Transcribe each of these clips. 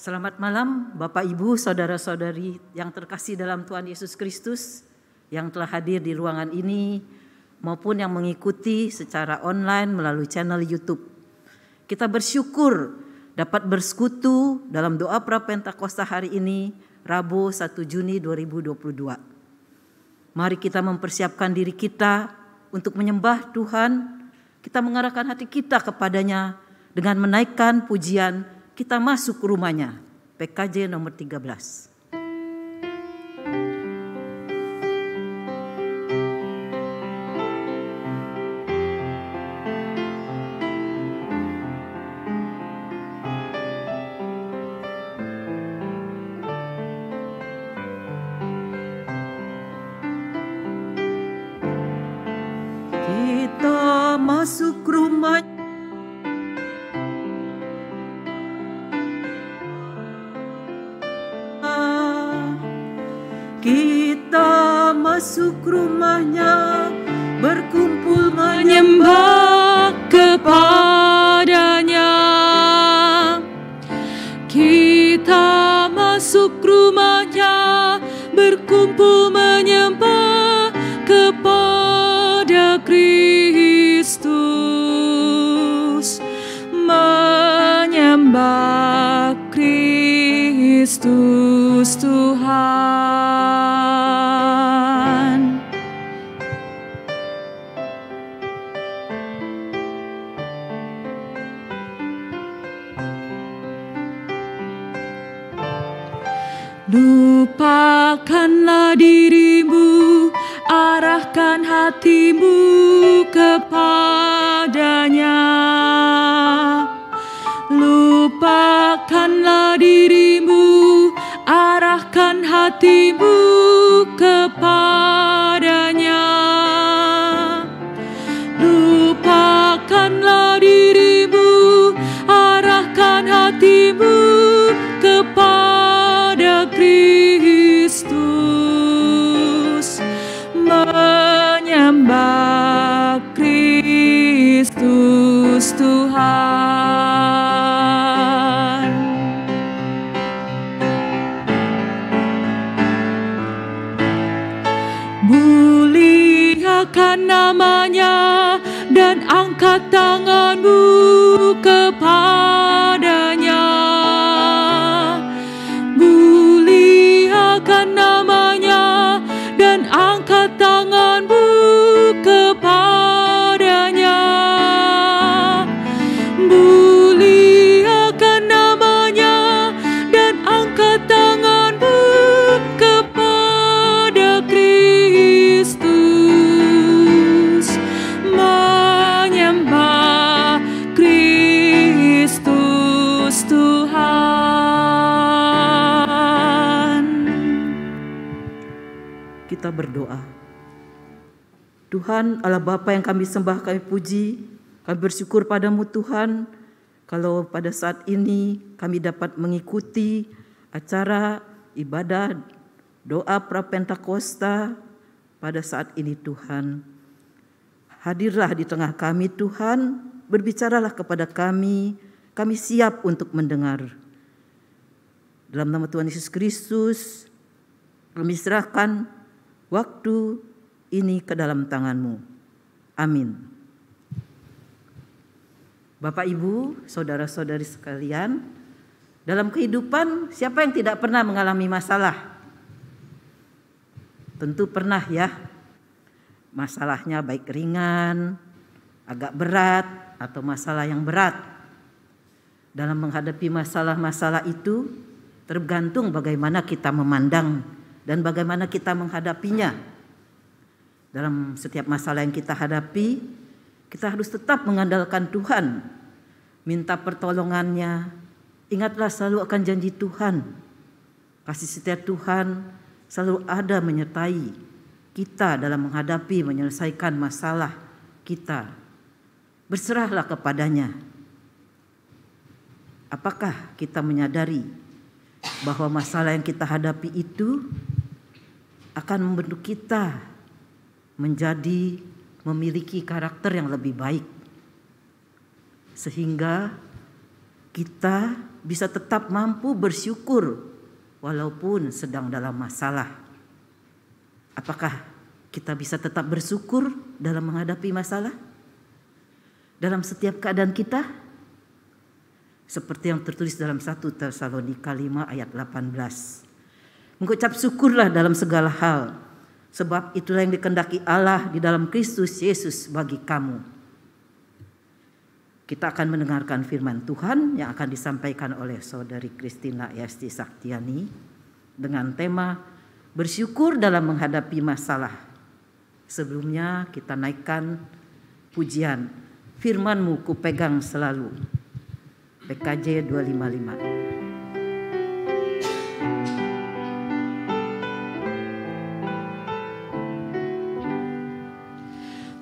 Selamat malam Bapak Ibu, Saudara-saudari yang terkasih dalam Tuhan Yesus Kristus yang telah hadir di ruangan ini maupun yang mengikuti secara online melalui channel YouTube. Kita bersyukur dapat bersekutu dalam doa Prapentakosta hari ini, Rabu 1 Juni 2022. Mari kita mempersiapkan diri kita untuk menyembah Tuhan. Kita mengarahkan hati kita kepadanya dengan menaikkan pujian. Kita masuk ke rumahnya. PKJ nomor 13. Kita masuk rumah. Kita masuk rumahnya, berkumpul menyembah kepadanya. Kita masuk rumahnya, berkumpul menyembah kepada Kristus. Menyembah Kristus Tuhan. Lupakanlah dirimu, arahkan hatimu kepadanya. Lupakanlah dirimu, arahkan hatimu kepadanya. Lupakanlah dirimu, arahkan hatimu kepada Kristus. Menyembah Kristus Tuhan. Muliakan namanya dan angkat tanganmu kepadanya. Muliakan namanya dan angkat tanganmu kepadanya. Muliakan namanya dan angkat tanganmu kepada Kristus. Menyembah Kristus Tuhan. Kita berdoa. Tuhan Allah Bapa yang kami sembah, kami puji, kami bersyukur padamu Tuhan, kalau pada saat ini kami dapat mengikuti acara ibadah doa Prapentakosta pada saat ini Tuhan. Hadirlah di tengah kami Tuhan, berbicaralah kepada kami siap untuk mendengar. Dalam nama Tuhan Yesus Kristus, kami serahkan waktu ini ke dalam tangan-Mu. Amin. Bapak Ibu, saudara-saudari sekalian, dalam kehidupan siapa yang tidak pernah mengalami masalah? Tentu pernah ya. Masalahnya baik ringan, agak berat, atau masalah yang berat. Dalam menghadapi masalah-masalah itu tergantung bagaimana kita memandang dan bagaimana kita menghadapinya. Dalam setiap masalah yang kita hadapi, kita harus tetap mengandalkan Tuhan, minta pertolongannya. Ingatlah selalu akan janji Tuhan. Kasih setia Tuhan selalu ada menyertai kita dalam menghadapi, menyelesaikan masalah kita. Berserahlah kepadanya. Apakah kita menyadari bahwa masalah yang kita hadapi itu akan membentuk kita menjadi memiliki karakter yang lebih baik, sehingga kita bisa tetap mampu bersyukur walaupun sedang dalam masalah. Apakah kita bisa tetap bersyukur dalam menghadapi masalah? Dalam setiap keadaan kita? Seperti yang tertulis dalam 1 Tesalonika 5 ayat 18. Mengucap syukurlah dalam segala hal, sebab itulah yang dikehendaki Allah di dalam Kristus Yesus bagi kamu. Kita akan mendengarkan firman Tuhan yang akan disampaikan oleh Saudari Christina Yasti Saktiani dengan tema bersyukur dalam menghadapi masalah. Sebelumnya kita naikkan pujian firman-Mu kupegang selalu. PKJ 255.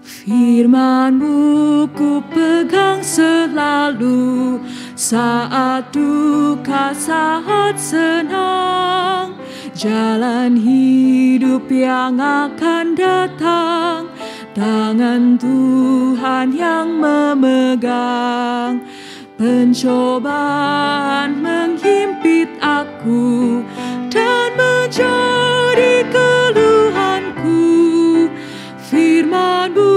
Firman-Mu ku pegang selalu, saat duka, saat senang. Jalan hidup yang akan datang, tangan Tuhan yang memegang. Pencobaan menghimpit aku dan menjadi keluhanku. Firman-Mu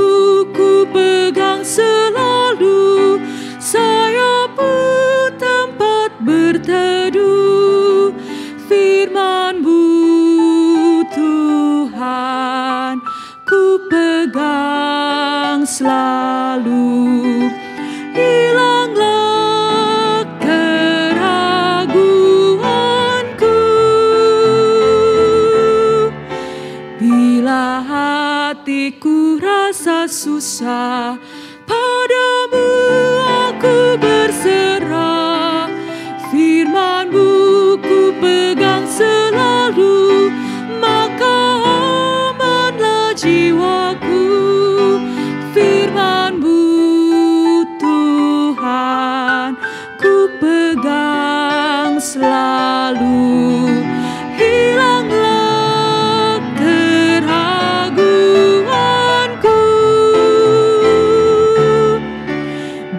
ku pegang selalu, saya pun tempat berteduh. Firman-Mu Tuhan ku pegang selalu. Hilanglah keraguanku bila hatiku rasa susah, padamu aku berserah. Firman-Mu ku pegang selalu, maka amanlah jiwaku. Firman-Mu Tuhan ku pegang selalu. Hilanglah keraguanku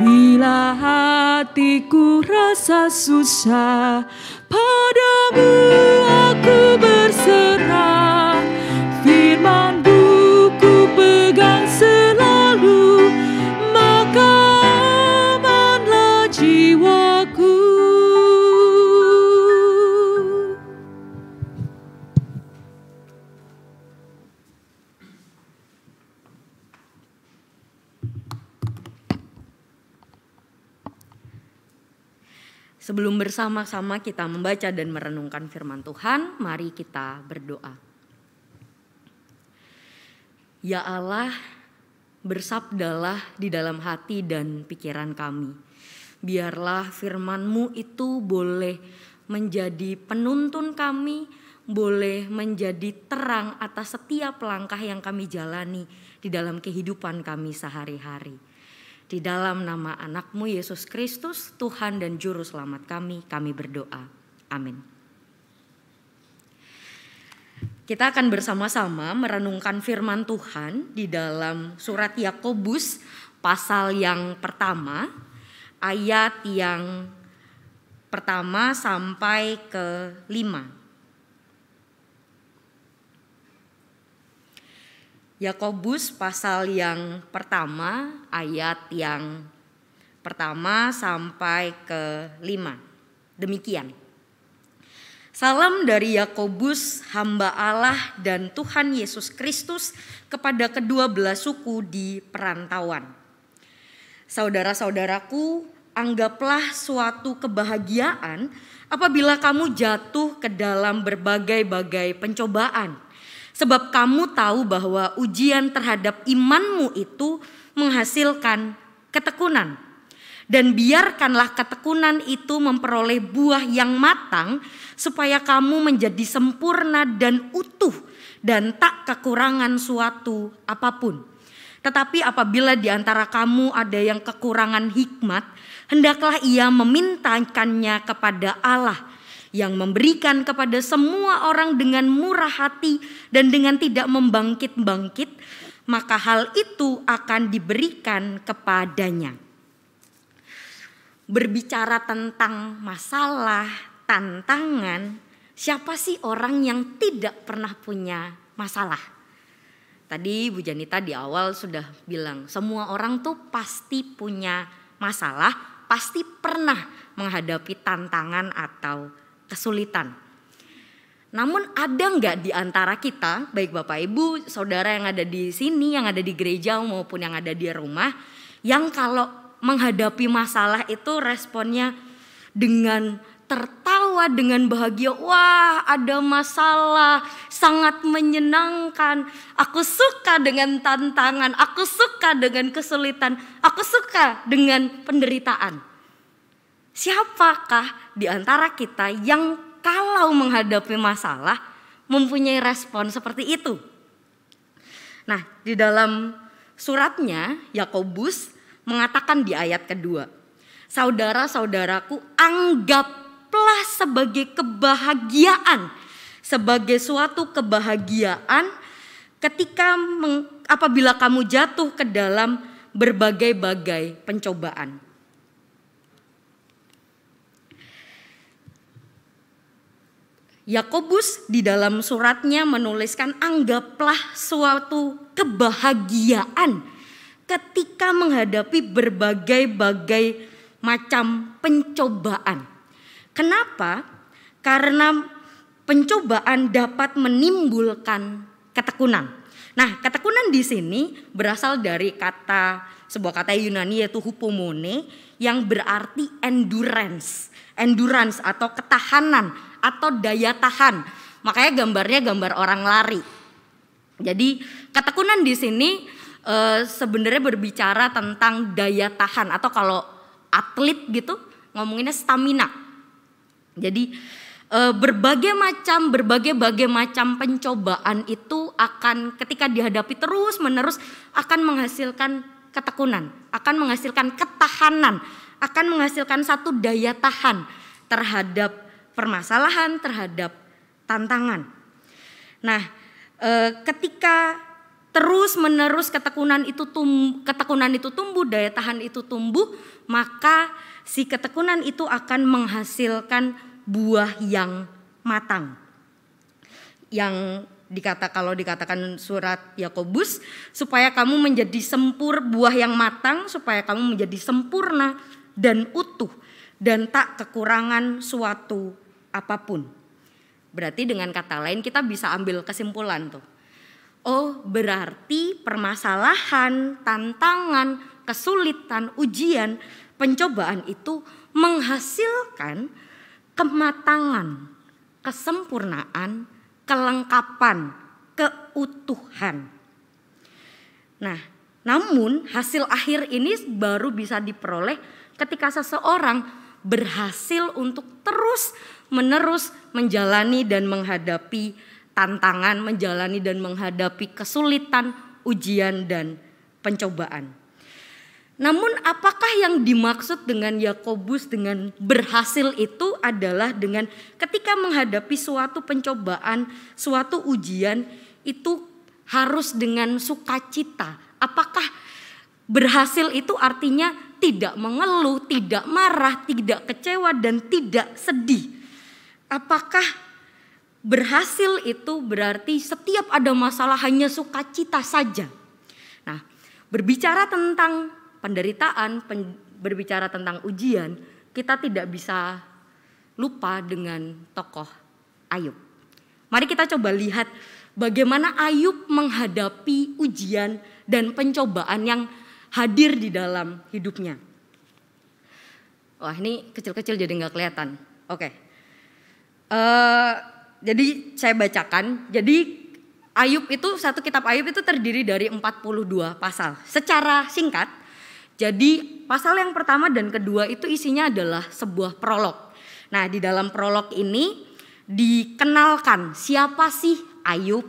bila hatiku rasa susah, padamu aku berserah. Firman-Mu ku pegang selalu, maka amanlah jiwaku. Sebelum bersama-sama kita membaca dan merenungkan firman Tuhan, mari kita berdoa. Ya Allah, bersabdalah di dalam hati dan pikiran kami. Biarlah firman-Mu itu boleh menjadi penuntun kami, boleh menjadi terang atas setiap langkah yang kami jalani di dalam kehidupan kami sehari-hari. Di dalam nama anak-Mu Yesus Kristus, Tuhan dan Juru Selamat kami berdoa. Amin. Kita akan bersama-sama merenungkan firman Tuhan di dalam surat Yakobus pasal yang pertama, ayat yang pertama sampai ke 5. Yakobus pasal yang pertama, ayat yang pertama sampai ke 5. Demikian. Salam dari Yakobus, hamba Allah dan Tuhan Yesus Kristus kepada kedua belah suku di perantauan. Saudara-saudaraku, anggaplah suatu kebahagiaan apabila kamu jatuh ke dalam berbagai-bagai pencobaan. Sebab kamu tahu bahwa ujian terhadap imanmu itu menghasilkan ketekunan. Dan biarkanlah ketekunan itu memperoleh buah yang matang, supaya kamu menjadi sempurna dan utuh dan tak kekurangan suatu apapun. Tetapi apabila di antara kamu ada yang kekurangan hikmat, hendaklah ia memintakannya kepada Allah, yang memberikan kepada semua orang dengan murah hati dan dengan tidak membangkit-bangkit, maka hal itu akan diberikan kepadanya. berbicara tentang masalah, tantangan, siapa sih orang yang tidak pernah punya masalah? Tadi Bu Janita di awal sudah bilang, semua orang tuh pasti punya masalah, pasti pernah menghadapi tantangan atau kesulitan. Namun ada nggak di antara kita, baik Bapak Ibu, saudara yang ada di sini, yang ada di gereja maupun yang ada di rumah, yang kalau menghadapi masalah itu responnya dengan tertawa, dengan bahagia, wah ada masalah, sangat menyenangkan, aku suka dengan tantangan, aku suka dengan kesulitan, aku suka dengan penderitaan. Siapakah di antara kita yang kalau menghadapi masalah mempunyai respon seperti itu? Nah, di dalam suratnya Yakobus mengatakan di ayat kedua, saudara-saudaraku, anggaplah sebagai kebahagiaan, sebagai suatu kebahagiaan ketika apabila kamu jatuh ke dalam berbagai-bagai pencobaan. Yakobus di dalam suratnya menuliskan, anggaplah suatu kebahagiaan ketika menghadapi berbagai-bagai macam pencobaan. Kenapa? Karena pencobaan dapat menimbulkan ketekunan. Nah, ketekunan di sini berasal dari sebuah kata Yunani yaitu hupomone, yang berarti endurance atau ketahanan atau daya tahan. Makanya gambarnya gambar orang lari. Jadi ketekunan di sini sebenarnya berbicara tentang daya tahan, atau kalau atlet gitu ngomonginnya stamina. Jadi berbagai macam pencobaan itu akan ketika dihadapi terus menerus akan menghasilkan ketekunan, akan menghasilkan ketahanan, akan menghasilkan satu daya tahan terhadap permasalahan, terhadap tantangan. Nah, ketika terus menerus ketekunan itu tumbuh, daya tahan itu tumbuh, maka si ketekunan itu akan menghasilkan buah yang matang. Yang kalau dikatakan surat Yakobus, supaya kamu menjadi buah yang matang, supaya kamu menjadi sempurna dan utuh dan tak kekurangan suatu apapun. Berarti dengan kata lain kita bisa ambil kesimpulan tuh. Oh, berarti permasalahan, tantangan, kesulitan, ujian, pencobaan itu menghasilkan kematangan, kesempurnaan, kelengkapan, keutuhan. Nah, namun hasil akhir ini baru bisa diperoleh ketika seseorang berhasil untuk terus menerus menjalani dan menghadapi tantangan, menjalani dan menghadapi kesulitan, ujian dan pencobaan. Namun apakah yang dimaksud dengan Yakobus dengan berhasil itu adalah dengan ketika menghadapi suatu pencobaan, suatu ujian itu harus dengan sukacita? Apakah berhasil itu artinya tidak mengeluh, tidak marah, tidak kecewa dan tidak sedih? Apakah berhasil itu berarti setiap ada masalah hanya sukacita saja? Nah, berbicara tentang penderitaan, berbicara tentang ujian, kita tidak bisa lupa dengan tokoh Ayub. Mari kita coba lihat bagaimana Ayub menghadapi ujian dan pencobaan yang hadir di dalam hidupnya. Wah, ini kecil-kecil jadi nggak kelihatan. Oke. Jadi saya bacakan. Jadi satu kitab Ayub itu terdiri dari 42 pasal. Secara singkat, jadi pasal yang pertama dan kedua itu isinya adalah sebuah prolog. Nah, di dalam prolog ini dikenalkan siapa sih Ayub,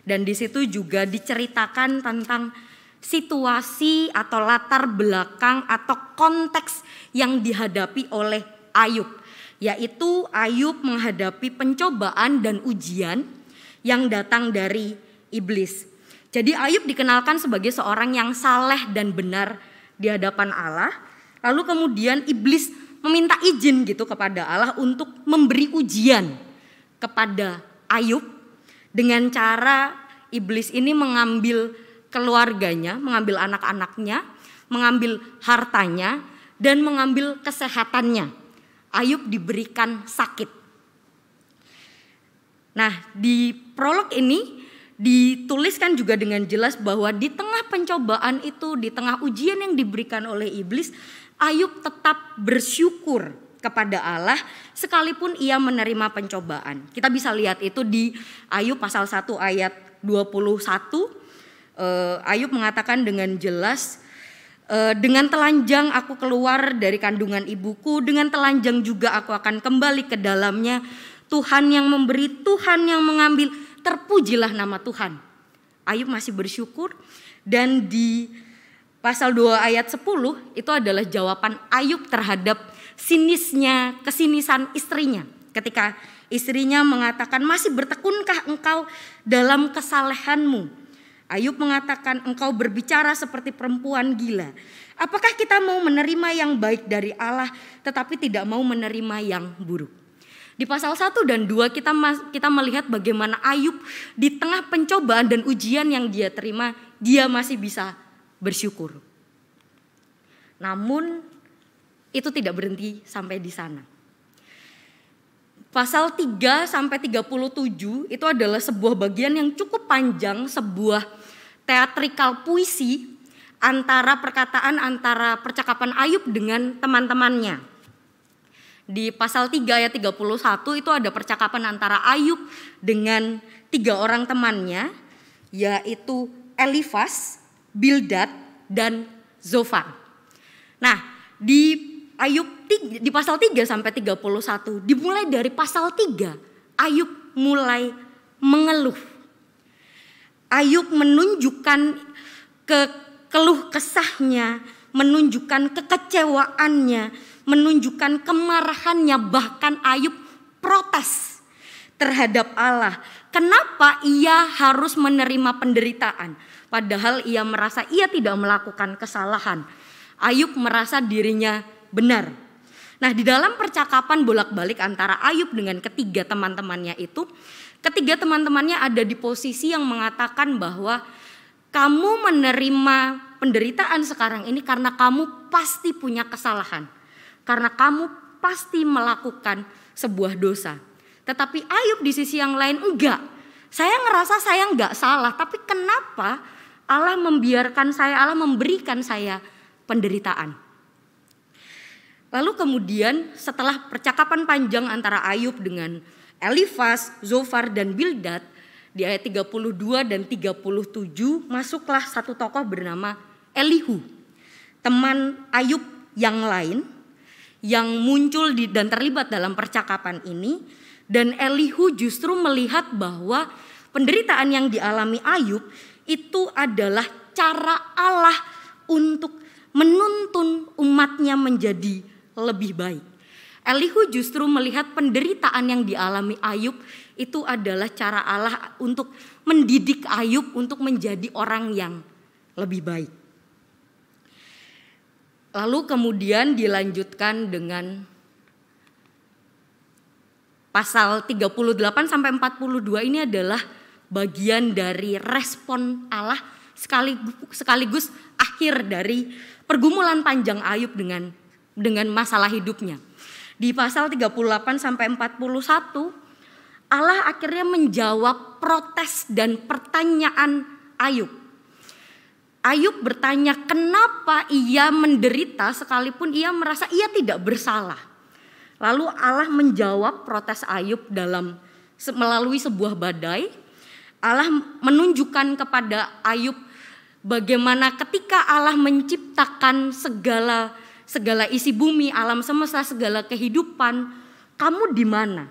dan di situ juga diceritakan tentang situasi atau latar belakang atau konteks yang dihadapi oleh Ayub, yaitu Ayub menghadapi pencobaan dan ujian yang datang dari iblis. Jadi Ayub dikenalkan sebagai seorang yang saleh dan benar di hadapan Allah, Lalu kemudian iblis meminta izin gitu kepada Allah untuk memberi ujian kepada Ayub dengan cara iblis ini mengambil keluarganya, mengambil anak-anaknya, mengambil hartanya, dan mengambil kesehatannya. Ayub diberikan sakit. Nah, di prolog ini dituliskan juga dengan jelas bahwa di tengah pencobaan itu, di tengah ujian yang diberikan oleh iblis, Ayub tetap bersyukur kepada Allah sekalipun ia menerima pencobaan. Kita bisa lihat itu di Ayub pasal 1 ayat 21. Ayub mengatakan dengan jelas, dengan telanjang aku keluar dari kandungan ibuku, dengan telanjang juga aku akan kembali ke dalamnya. Tuhan yang memberi, Tuhan yang mengambil, terpujilah nama Tuhan. Ayub masih bersyukur, dan di pasal 2 ayat 10 itu adalah jawaban Ayub terhadap kesinisan istrinya. Ketika istrinya mengatakan, masih bertekunkah engkau dalam kesalehanmu? Ayub mengatakan, engkau berbicara seperti perempuan gila. Apakah kita mau menerima yang baik dari Allah tetapi tidak mau menerima yang buruk? Di pasal 1 dan 2 kita melihat bagaimana Ayub di tengah pencobaan dan ujian yang dia terima, dia masih bisa bersyukur. Namun itu tidak berhenti sampai di sana. Pasal 3 sampai 37 itu adalah sebuah bagian yang cukup panjang, sebuah teatrikal puisi antara percakapan Ayub dengan teman-temannya. Di pasal 3 ayat 31 itu ada percakapan antara Ayub dengan 3 orang temannya, yaitu Elifas, Bildad, dan Zofar. Nah, di pasal 3 sampai 31, dimulai dari pasal 3, Ayub mulai mengeluh. Ayub menunjukkan keluh kesahnya, menunjukkan kekecewaannya, menunjukkan kemarahannya, bahkan Ayub protes terhadap Allah. Kenapa ia harus menerima penderitaan? Padahal ia merasa ia tidak melakukan kesalahan. Ayub merasa dirinya benar. Nah, di dalam percakapan bolak-balik antara Ayub dengan ketiga teman-temannya itu, ketiga teman-temannya ada di posisi yang mengatakan bahwa kamu menerima penderitaan sekarang ini karena kamu pasti punya kesalahan. Karena kamu pasti melakukan sebuah dosa. Tetapi Ayub di sisi yang lain enggak. Saya ngerasa saya enggak salah, tapi kenapa Allah memberikan saya penderitaan? Lalu kemudian setelah percakapan panjang antara Ayub dengan Elifas, Zofar, dan Bildad, di ayat 32 dan 37 masuklah satu tokoh bernama Elihu, teman Ayub yang lain yang muncul dan terlibat dalam percakapan ini. Dan Elihu justru melihat bahwa penderitaan yang dialami Ayub itu adalah cara Allah untuk menuntun umatnya menjadi lebih baik. Elihu justru melihat penderitaan yang dialami Ayub itu adalah cara Allah untuk mendidik Ayub untuk menjadi orang yang lebih baik. Lalu kemudian dilanjutkan dengan pasal 38 sampai 42 ini adalah bagian dari respon Allah sekaligus akhir dari pergumulan panjang Ayub dengan masalah hidupnya. Di pasal 38 sampai 41 Allah akhirnya menjawab protes dan pertanyaan Ayub. Ayub bertanya kenapa ia menderita sekalipun ia merasa ia tidak bersalah. Lalu Allah menjawab protes Ayub melalui sebuah badai. Allah menunjukkan kepada Ayub bagaimana ketika Allah menciptakan segala isi bumi, alam semesta, segala kehidupan, kamu di mana?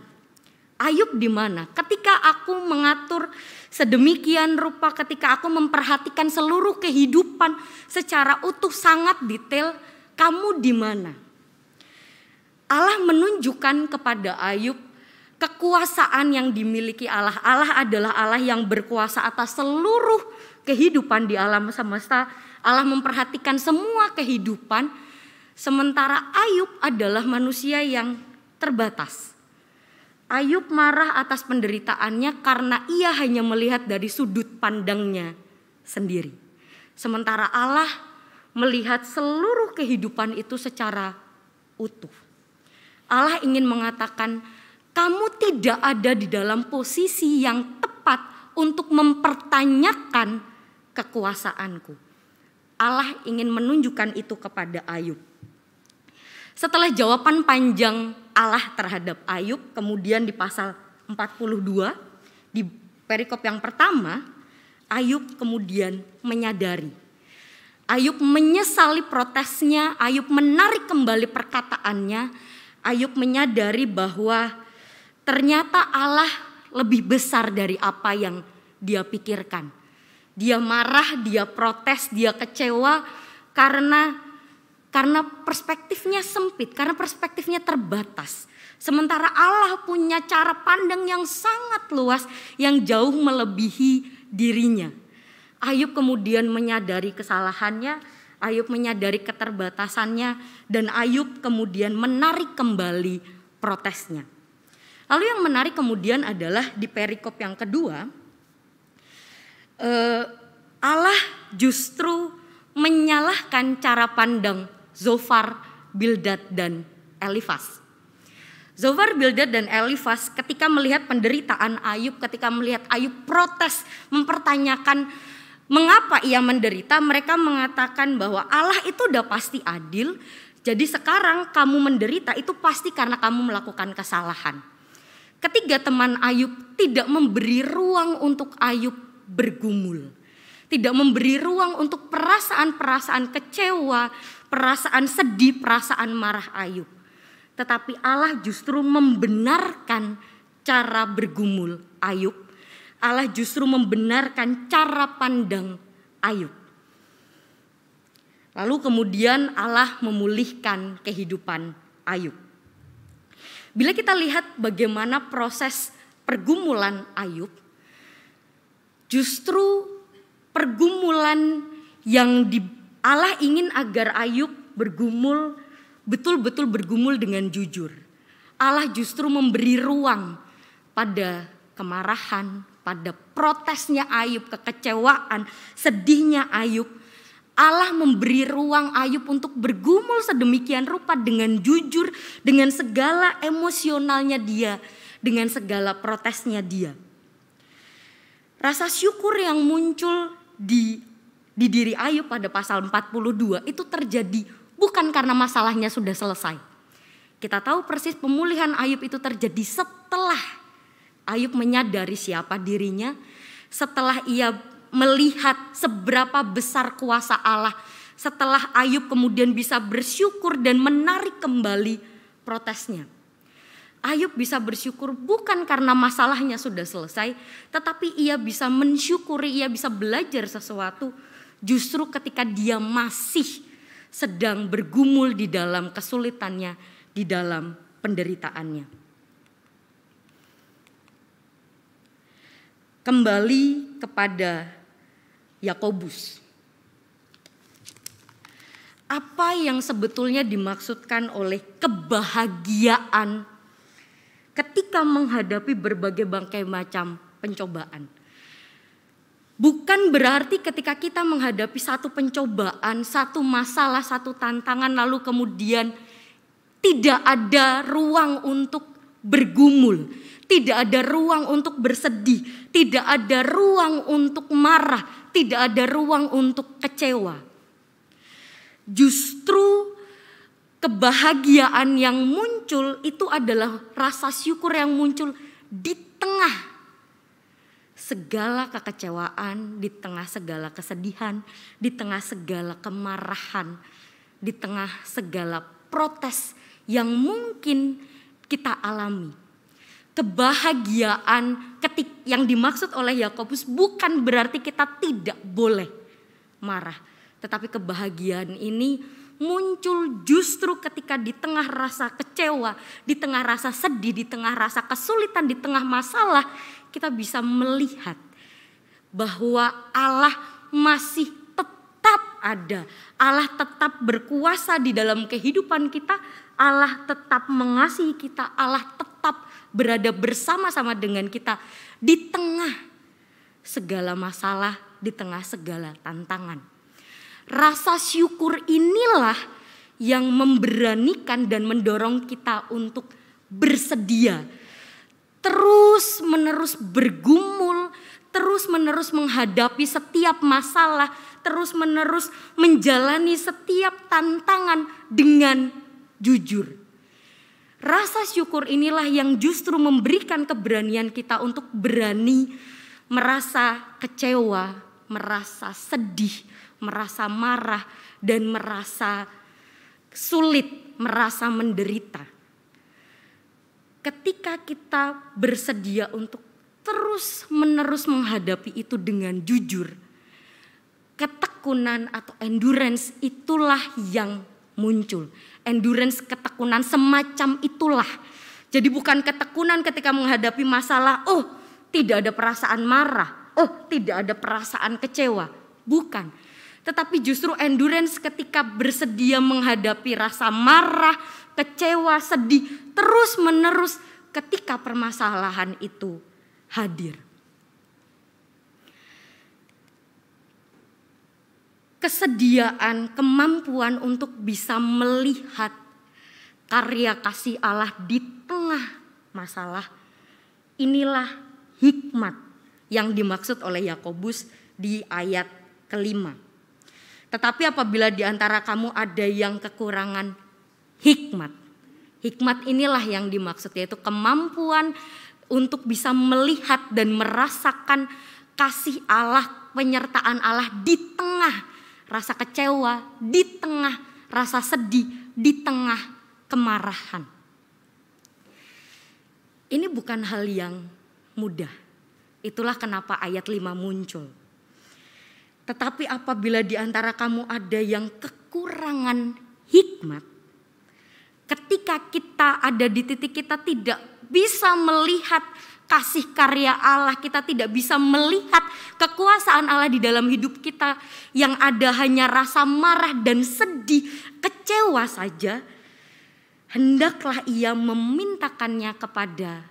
Ayub di mana? Ketika aku mengatur sedemikian rupa, ketika aku memperhatikan seluruh kehidupan secara utuh sangat detail, kamu di mana? Allah menunjukkan kepada Ayub kekuasaan yang dimiliki Allah. Allah adalah Allah yang berkuasa atas seluruh kehidupan di alam semesta. Allah memperhatikan semua kehidupan. Sementara Ayub adalah manusia yang terbatas. Ayub marah atas penderitaannya karena ia hanya melihat dari sudut pandangnya sendiri. Sementara Allah melihat seluruh kehidupan itu secara utuh. Allah ingin mengatakan, kamu tidak ada di dalam posisi yang tepat untuk mempertanyakan kekuasaanku. Allah ingin menunjukkan itu kepada Ayub. Setelah jawaban panjang Allah terhadap Ayub, kemudian di pasal 42, di perikop yang pertama, Ayub kemudian menyadari. Ayub menyesali protesnya, Ayub menarik kembali perkataannya, Ayub menyadari bahwa ternyata Allah lebih besar dari apa yang dia pikirkan. Dia marah, dia protes, dia kecewa karena perspektifnya sempit, karena perspektifnya terbatas. Sementara Allah punya cara pandang yang sangat luas, yang jauh melebihi dirinya. Ayub kemudian menyadari kesalahannya, Ayub menyadari keterbatasannya, dan Ayub kemudian menarik kembali protesnya. Lalu yang menarik kemudian adalah di perikop yang kedua, Allah justru menyalahkan cara pandang Zofar, Bildad, dan Elifas. Zofar, Bildad, dan Elifas ketika melihat penderitaan Ayub, ketika melihat Ayub protes, mempertanyakan mengapa ia menderita, mereka mengatakan bahwa Allah itu udah pasti adil, jadi sekarang kamu menderita itu pasti karena kamu melakukan kesalahan. Ketiga teman Ayub tidak memberi ruang untuk Ayub bergumul. Tidak memberi ruang untuk perasaan-perasaan kecewa, perasaan sedih, perasaan marah Ayub. Tetapi Allah justru membenarkan cara bergumul Ayub. Allah justru membenarkan cara pandang Ayub. Lalu kemudian Allah memulihkan kehidupan Ayub. Bila kita lihat bagaimana proses pergumulan Ayub, justru pergumulan yang Allah ingin agar Ayub bergumul, betul-betul bergumul dengan jujur. Allah justru memberi ruang pada kemarahan, pada protesnya Ayub, kekecewaan, sedihnya Ayub. Allah memberi ruang Ayub untuk bergumul sedemikian rupa dengan jujur, dengan segala emosionalnya dia, dengan segala protesnya dia. Rasa syukur yang muncul di diri Ayub pada pasal 42 itu terjadi bukan karena masalahnya sudah selesai. Kita tahu persis pemulihan Ayub itu terjadi setelah Ayub menyadari siapa dirinya, setelah ia melihat seberapa besar kuasa Allah, setelah Ayub kemudian bisa bersyukur dan menarik kembali protesnya. Ayub bisa bersyukur bukan karena masalahnya sudah selesai, tetapi ia bisa mensyukuri, ia bisa belajar sesuatu justru ketika dia masih sedang bergumul di dalam kesulitannya, di dalam penderitaannya. Kembali kepada Yakobus. Apa yang sebetulnya dimaksudkan oleh kebahagiaan ketika menghadapi berbagai macam pencobaan? Bukan berarti ketika kita menghadapi satu pencobaan, satu masalah, satu tantangan, lalu kemudian tidak ada ruang untuk bergumul, tidak ada ruang untuk bersedih, tidak ada ruang untuk marah, tidak ada ruang untuk kecewa. Justru kebahagiaan yang muncul itu adalah rasa syukur yang muncul di tengah segala kekecewaan, di tengah segala kesedihan, di tengah segala kemarahan, di tengah segala protes yang mungkin kita alami. Kebahagiaan yang dimaksud oleh Yakobus bukan berarti kita tidak boleh marah, tetapi kebahagiaan ini muncul justru ketika di tengah rasa kecewa, di tengah rasa sedih, di tengah rasa kesulitan, di tengah masalah, kita bisa melihat bahwa Allah masih tetap ada. Allah tetap berkuasa di dalam kehidupan kita. Allah tetap mengasihi kita. Allah tetap berada bersama-sama dengan kita di tengah segala masalah, di tengah segala tantangan. Rasa syukur inilah yang memberanikan dan mendorong kita untuk bersedia, terus menerus bergumul, terus menerus menghadapi setiap masalah, terus menerus menjalani setiap tantangan dengan jujur. Rasa syukur inilah yang justru memberikan keberanian kita untuk berani merasa kecewa, merasa sedih, merasa marah, dan merasa sulit, merasa menderita. Ketika kita bersedia untuk terus menerus menghadapi itu dengan jujur, ketekunan atau endurance itulah yang muncul. Endurance, ketekunan semacam itulah. Jadi bukan ketekunan ketika menghadapi masalah, oh tidak ada perasaan marah, oh tidak ada perasaan kecewa. Bukan. Tetapi justru endurance ketika bersedia menghadapi rasa marah, kecewa, sedih, terus menerus ketika permasalahan itu hadir. Kesediaan, kemampuan untuk bisa melihat karya kasih Allah di tengah masalah. Inilah hikmat yang dimaksud oleh Yakobus di ayat ke-5. Tetapi apabila di antara kamu ada yang kekurangan hikmat. Hikmat inilah yang dimaksud, yaitu kemampuan untuk bisa melihat dan merasakan kasih Allah, penyertaan Allah di tengah rasa kecewa, di tengah rasa sedih, di tengah kemarahan. Ini bukan hal yang mudah. Itulah kenapa ayat 5 muncul. Tetapi apabila di antara kamu ada yang kekurangan hikmat, ketika kita ada di titik kita tidak bisa melihat kasih karya Allah, kita tidak bisa melihat kekuasaan Allah di dalam hidup kita, yang ada hanya rasa marah dan sedih, kecewa saja, hendaklah ia memintakannya kepada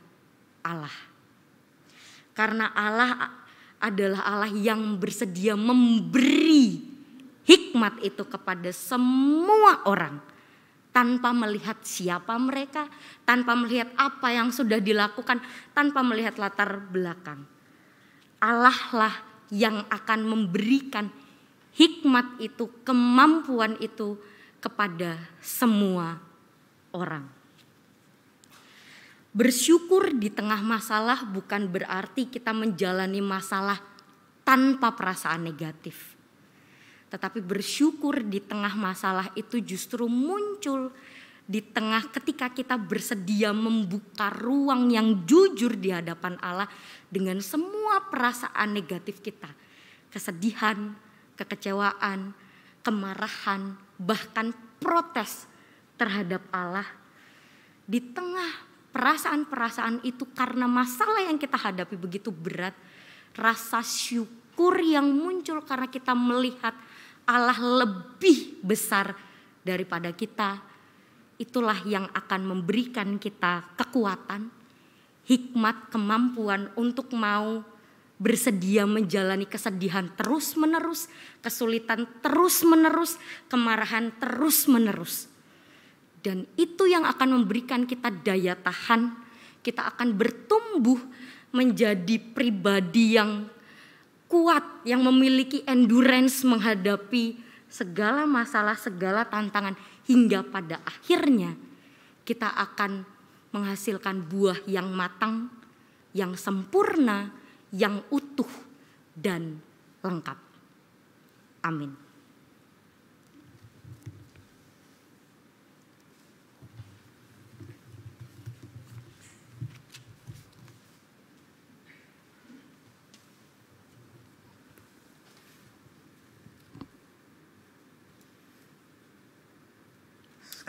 Allah. Karena Allah adalah Allah yang bersedia memberi hikmat itu kepada semua orang, tanpa melihat siapa mereka, tanpa melihat apa yang sudah dilakukan, tanpa melihat latar belakang. Allah lah yang akan memberikan hikmat itu, kemampuan itu kepada semua orang. Bersyukur di tengah masalah bukan berarti kita menjalani masalah tanpa perasaan negatif. Tetapi bersyukur di tengah masalah itu justru muncul di tengah ketika kita bersedia membuka ruang yang jujur di hadapan Allah dengan semua perasaan negatif kita. Kesedihan, kekecewaan, kemarahan, bahkan protes terhadap Allah. Di tengah perasaan-perasaan itu, karena masalah yang kita hadapi begitu berat, rasa syukur yang muncul karena kita melihat Allah lebih besar daripada kita, itulah yang akan memberikan kita kekuatan, hikmat, kemampuan untuk mau bersedia menjalani kesedihan terus-menerus, kesulitan terus-menerus, kemarahan terus-menerus. Dan itu yang akan memberikan kita daya tahan, kita akan bertumbuh menjadi pribadi yang kuat, yang memiliki endurance menghadapi segala masalah, segala tantangan, hingga pada akhirnya kita akan menghasilkan buah yang matang, yang sempurna, yang utuh dan lengkap. Amin.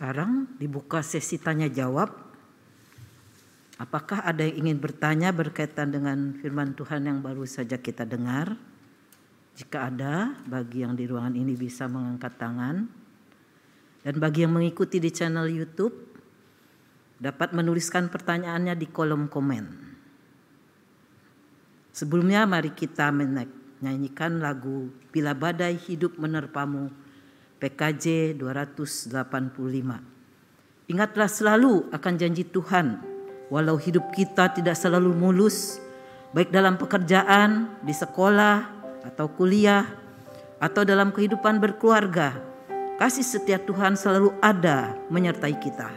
Sekarang dibuka sesi tanya jawab. Apakah ada yang ingin bertanya berkaitan dengan firman Tuhan yang baru saja kita dengar? Jika ada, bagi yang di ruangan ini bisa mengangkat tangan. Dan bagi yang mengikuti di channel YouTube, dapat menuliskan pertanyaannya di kolom komen. Sebelumnya mari kita menyanyikan lagu Bila Badai Hidup Menerpamu, PKJ 285. Ingatlah selalu akan janji Tuhan, walau hidup kita tidak selalu mulus, baik dalam pekerjaan, di sekolah, atau kuliah, atau dalam kehidupan berkeluarga, kasih setia Tuhan selalu ada menyertai kita.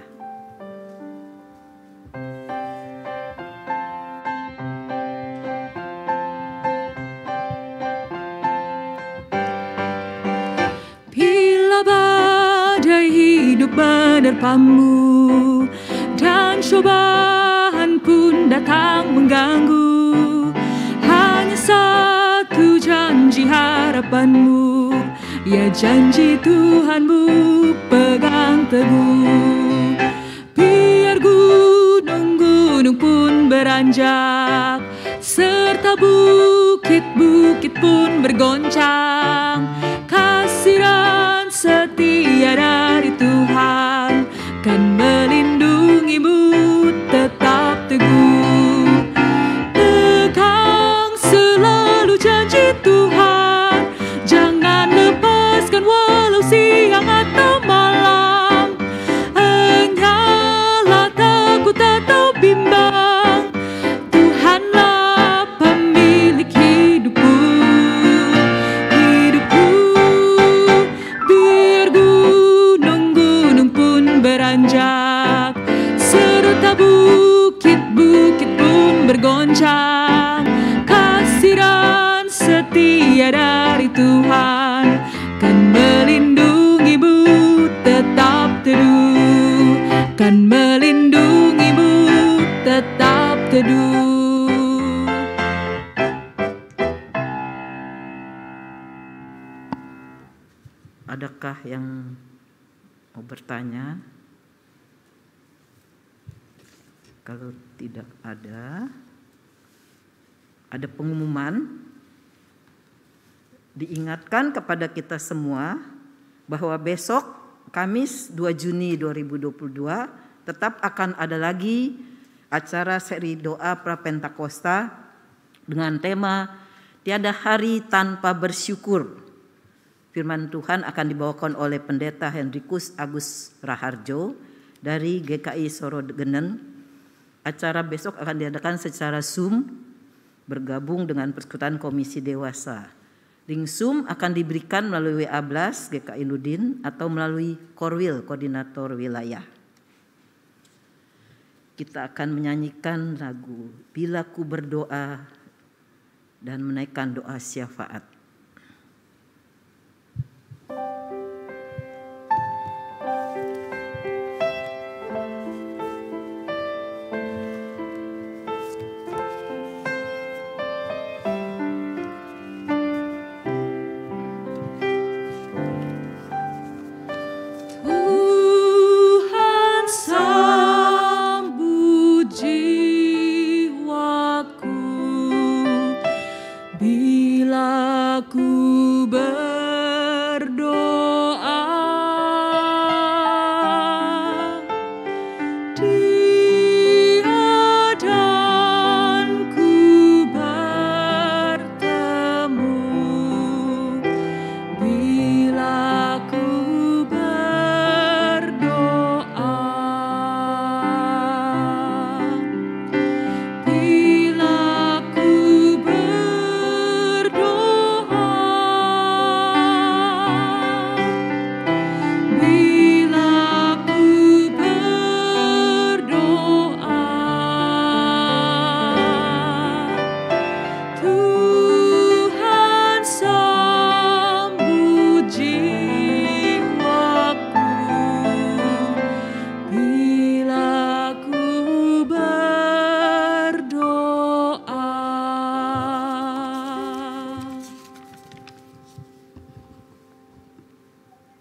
Bila badai hidup menerpamu dan cobaan pun datang mengganggu, hanya satu janji harapanmu, ya janji Tuhanmu pegang teguh. Biar gunung-gunung pun beranjak, serta bukit-bukit pun bergoncang, kasih dan setia dari Tuhan kan melindungimu tetap teguh. Pegang selalu janji Tuhan, jangan lepaskan walau siang atau malam. Enyalah takut atau bimbang, Tuhanlah pemilik hidupku. Biar gunung-gunung pun beranjak, serta bukit-bukit pun bergoncang, kasih dan setia dari Tuhan kan melindungimu tetap teduh, kan melindungimu tetap teduh. Adakah yang mau bertanya? Kalau tidak ada pengumuman. Diingatkan kepada kita semua bahwa besok Kamis 2 Juni 2022 tetap akan ada lagi acara seri doa Prapentakosta dengan tema Tiada Hari Tanpa Bersyukur. Firman Tuhan akan dibawakan oleh Pendeta Hendrikus Agus Raharjo dari GKI Sorogenen. Acara besok akan diadakan secara Zoom bergabung dengan Persekutuan Komisi Dewasa. Link Zoom akan diberikan melalui WA Blast GKI Ludin atau melalui Korwil, Koordinator Wilayah. Kita akan menyanyikan lagu Bila Ku Berdoa dan menaikkan doa syafaat.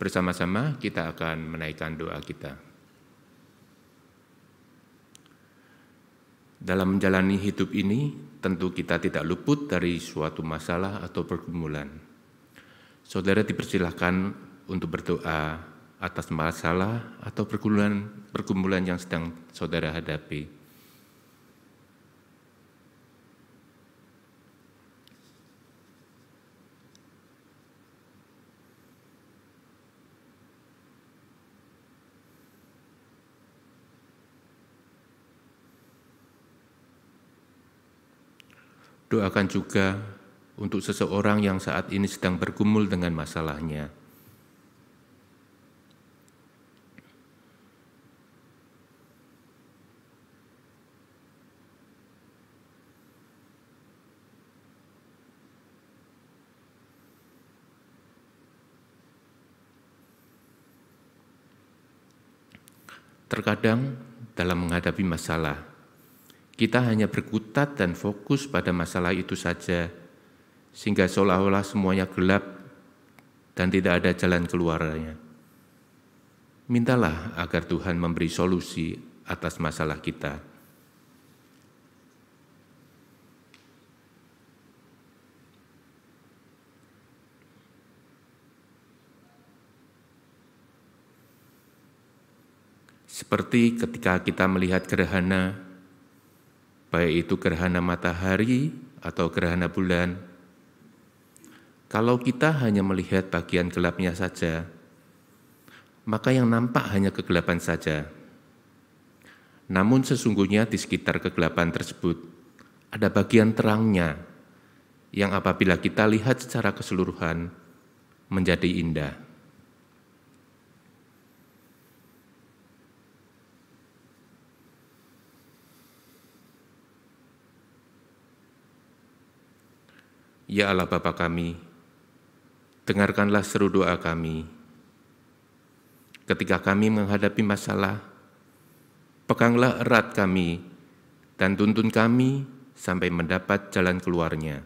Bersama-sama kita akan menaikkan doa kita. Dalam menjalani hidup ini, tentu kita tidak luput dari suatu masalah atau pergumulan. Saudara dipersilahkan untuk berdoa atas masalah atau pergumulan yang sedang saudara hadapi. Doakan juga untuk seseorang yang saat ini sedang bergumul dengan masalahnya. Terkadang dalam menghadapi masalah, kita hanya berkutat dan fokus pada masalah itu saja, sehingga seolah-olah semuanya gelap dan tidak ada jalan keluarnya. Mintalah agar Tuhan memberi solusi atas masalah kita. Seperti ketika kita melihat gerhana, baik itu gerhana matahari atau gerhana bulan, kalau kita hanya melihat bagian gelapnya saja, maka yang nampak hanya kegelapan saja. Namun sesungguhnya di sekitar kegelapan tersebut, ada bagian terangnya, yang apabila kita lihat secara keseluruhan, menjadi indah. Ya Allah Bapa kami, dengarkanlah seru doa kami. Ketika kami menghadapi masalah, peganglah erat kami dan tuntun kami sampai mendapat jalan keluarnya.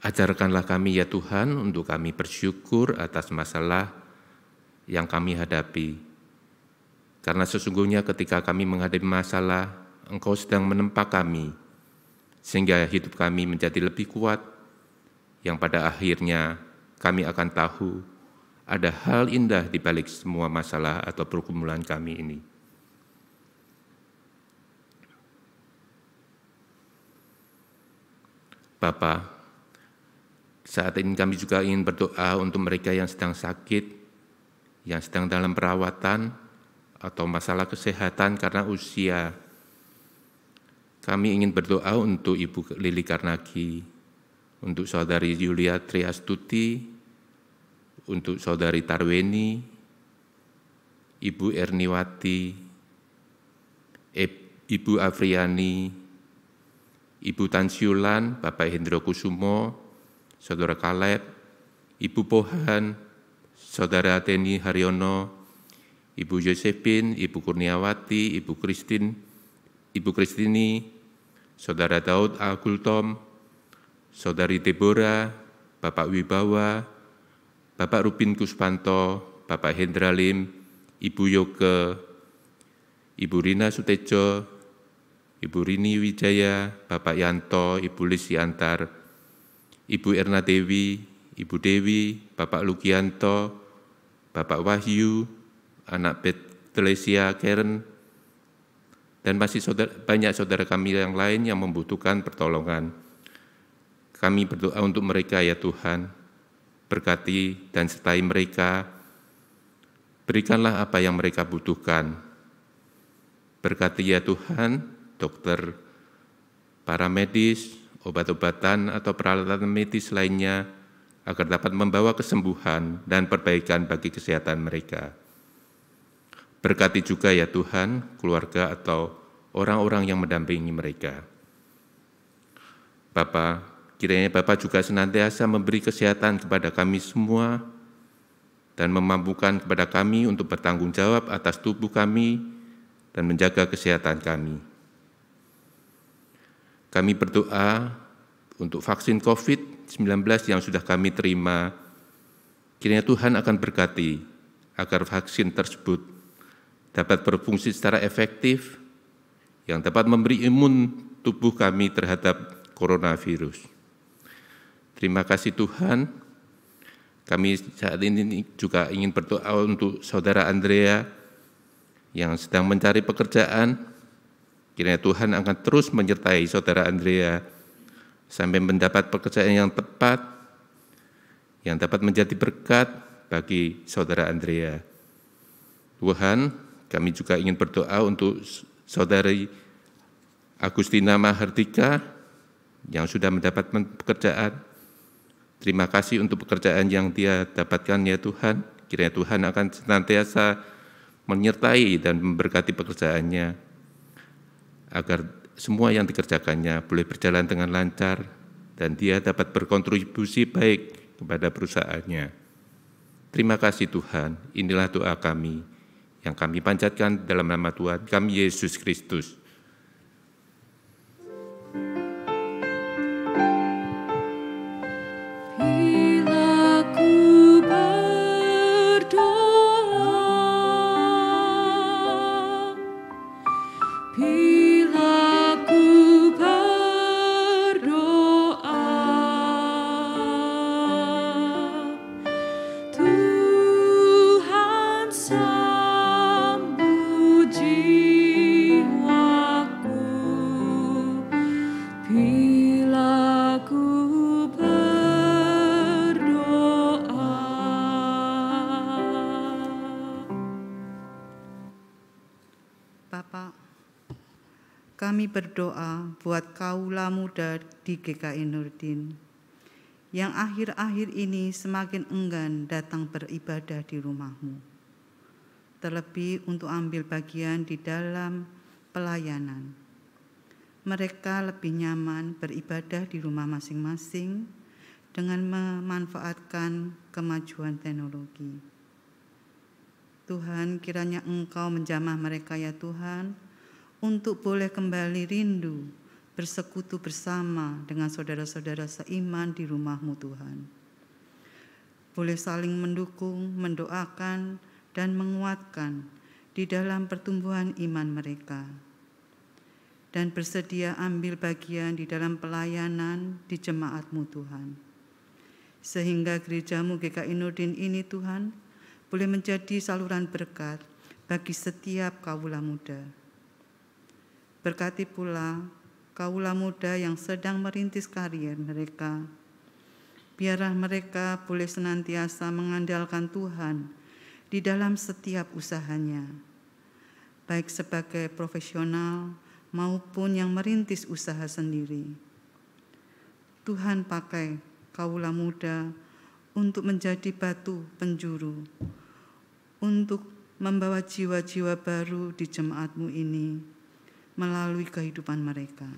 Ajarkanlah kami ya Tuhan untuk kami bersyukur atas masalah yang kami hadapi. Karena sesungguhnya ketika kami menghadapi masalah, Engkau sedang menempa kami, sehingga hidup kami menjadi lebih kuat, yang pada akhirnya kami akan tahu ada hal indah di balik semua masalah atau pergumulan kami ini. Bapa, saat ini kami juga ingin berdoa untuk mereka yang sedang sakit, yang sedang dalam perawatan, atau masalah kesehatan karena usia. Kami ingin berdoa untuk Ibu Lili Karnagi, untuk Saudari Yulia Triastuti, untuk Saudari Tarweni, Ibu Erniwati, Ibu Afriani, Ibu Tansiulan, Bapak Hendro Kusumo, Saudara Kaleb, Ibu Pohan, Saudara Ateni Haryono, Ibu Josephine, Ibu Kurniawati, Ibu Kristini, Saudara Daud Agultom, Saudari Deborah, Bapak Wibawa, Bapak Rubin Kuspanto, Bapak Hendra Lim, Ibu Yoke, Ibu Rina Sutejo, Ibu Rini Wijaya, Bapak Yanto, Ibu Lisiantar, Ibu Erna Dewi, Ibu Dewi, Bapak Lugianto, Bapak Wahyu, anak Betlesia Karen, dan masih banyak saudara kami yang lain yang membutuhkan pertolongan. Kami berdoa untuk mereka ya Tuhan, berkati dan sertai mereka, berikanlah apa yang mereka butuhkan. Berkati ya Tuhan, dokter, para medis, obat-obatan atau peralatan medis lainnya, agar dapat membawa kesembuhan dan perbaikan bagi kesehatan mereka. Berkati juga ya Tuhan, keluarga atau orang-orang yang mendampingi mereka. Bapa, kiranya Bapa juga senantiasa memberi kesehatan kepada kami semua dan memampukan kepada kami untuk bertanggung jawab atas tubuh kami dan menjaga kesehatan kami. Kami berdoa untuk vaksin COVID-19 yang sudah kami terima, kiranya Tuhan akan berkati agar vaksin tersebut dapat berfungsi secara efektif, yang dapat memberi imun tubuh kami terhadap coronavirus. Terima kasih Tuhan, kami saat ini juga ingin berdoa untuk Saudara Andrea yang sedang mencari pekerjaan. Kiranya Tuhan akan terus menyertai Saudara Andrea sampai mendapat pekerjaan yang tepat, yang dapat menjadi berkat bagi Saudara Andrea. Tuhan, kami juga ingin berdoa untuk Saudari Agustina Mahardika yang sudah mendapat pekerjaan. Terima kasih untuk pekerjaan yang dia dapatkan ya Tuhan. Kiranya Tuhan akan senantiasa menyertai dan memberkati pekerjaannya, agar semua yang dikerjakannya boleh berjalan dengan lancar dan dia dapat berkontribusi baik kepada perusahaannya. Terima kasih Tuhan, inilah doa kami yang kami panjatkan dalam nama Tuhan kami Yesus Kristus. Kami berdoa buat kaula muda di GKI Nurdin yang akhir-akhir ini semakin enggan datang beribadah di rumah-Mu. Terlebih untuk ambil bagian di dalam pelayanan. Mereka lebih nyaman beribadah di rumah masing-masing dengan memanfaatkan kemajuan teknologi. Tuhan, kiranya Engkau menjamah mereka ya Tuhan, untuk boleh kembali rindu bersekutu bersama dengan saudara-saudara seiman di rumah-Mu Tuhan. Boleh saling mendukung, mendoakan, dan menguatkan di dalam pertumbuhan iman mereka. Dan bersedia ambil bagian di dalam pelayanan di jemaat-Mu Tuhan. Sehingga gereja-Mu GKI Nurdin ini Tuhan, boleh menjadi saluran berkat bagi setiap kaula muda. Berkati pula kaula muda yang sedang merintis karier mereka. Biarlah mereka boleh senantiasa mengandalkan Tuhan di dalam setiap usahanya, baik sebagai profesional maupun yang merintis usaha sendiri. Tuhan pakai kaula muda untuk menjadi batu penjuru, untuk membawa jiwa-jiwa baru di jemaat-Mu ini, melalui kehidupan mereka.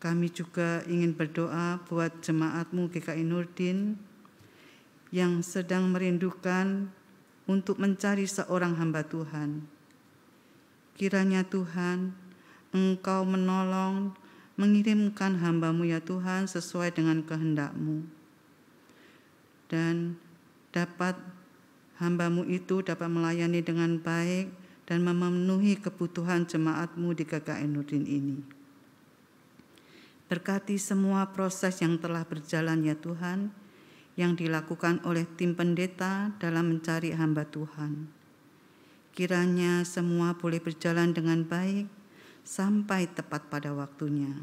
Kami juga ingin berdoa buat jemaat-Mu GKI Nurdin yang sedang merindukan untuk mencari seorang hamba Tuhan. Kiranya Tuhan, Engkau menolong, mengirimkan hamba-Mu ya Tuhan sesuai dengan kehendak-Mu. Dan hamba-Mu itu dapat melayani dengan baik dan memenuhi kebutuhan jemaat-Mu di GKI Nurdin ini. Berkati semua proses yang telah berjalan ya Tuhan, yang dilakukan oleh tim pendeta dalam mencari hamba Tuhan. Kiranya semua boleh berjalan dengan baik sampai tepat pada waktunya.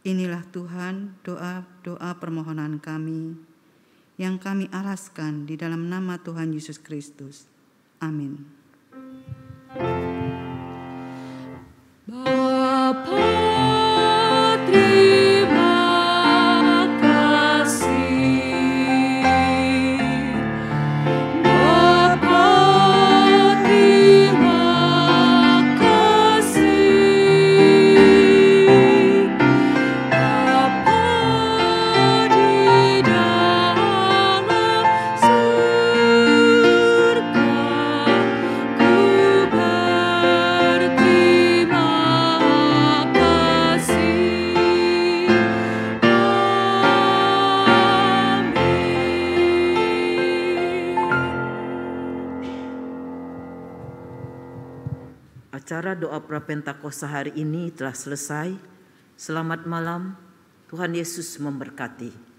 Inilah Tuhan doa permohonan kami yang kami alaskan di dalam nama Tuhan Yesus Kristus. Amin. Bapa, terima kasih. Bapa, terima kasih. Bapa di dalam surga, ku berterima Acara doa Prapentakosta hari ini telah selesai. Selamat malam, Tuhan Yesus memberkati.